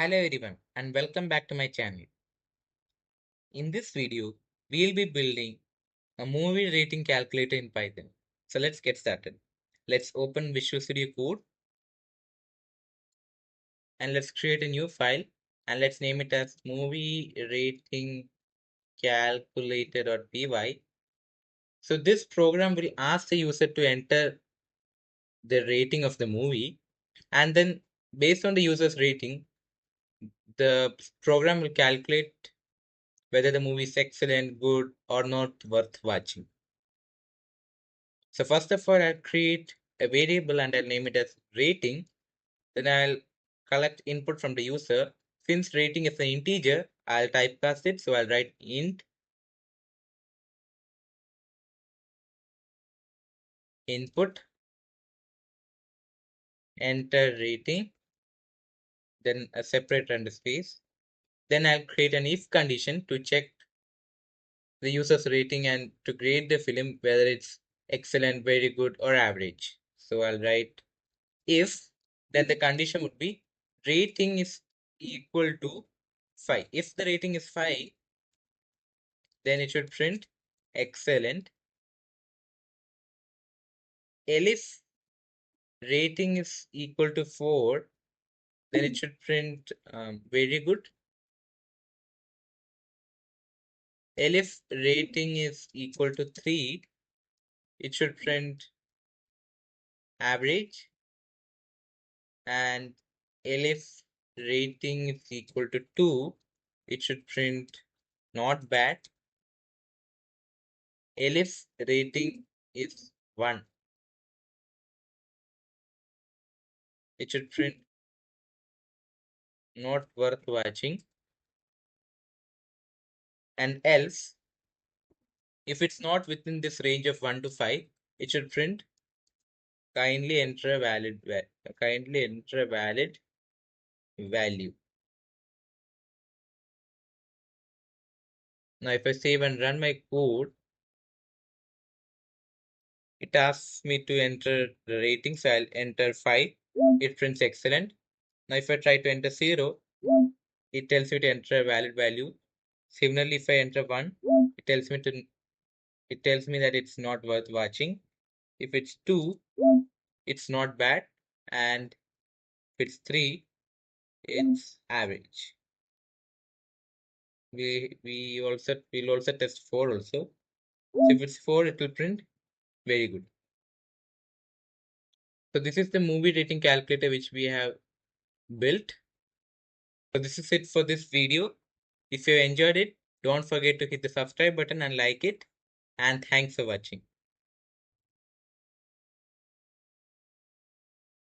Hello everyone and welcome back to my channel. In this video, we'll be building a movie rating calculator in Python. So let's get started. Let's open Visual Studio Code and let's create a new file and let's name it as movie rating calculator.py. So this program will ask the user to enter the rating of the movie, and then based on the user's rating, the program will calculate whether the movie is excellent, good, or not worth watching. So first of all, I'll create a variable and I'll name it as rating. Then I'll collect input from the user. Since rating is an integer, I'll typecast it. So I'll write int input, enter rating, then a separate render space. Then I'll create an if condition to check the user's rating and to grade the film whether it's excellent, very good, or average. So I'll write if, then the condition would be rating is equal to 5. If the rating is 5, then it should print excellent. If rating is equal to 4, then it should print very good. If rating is equal to 3, it should print average. And if rating is equal to 2, it should print not bad. If rating is 1, it should print not worth watching. And else, if it's not within this range of 1 to 5, it should print kindly enter a valid value. Now if I save and run my code, it asks me to enter the rating, so I'll enter 5. It prints excellent. Now if I try to enter 0, it tells me to enter a valid value. Similarly, if I enter 1, it tells me that it's not worth watching. If it's 2, it's not bad, and if it's 3, it's average. We'll also test 4 also. So if it's 4, it will print very good. So this is the movie rating calculator which we have built. So this is it for this video. If you enjoyed it, don't forget to hit the subscribe button and like it. And thanks for watching.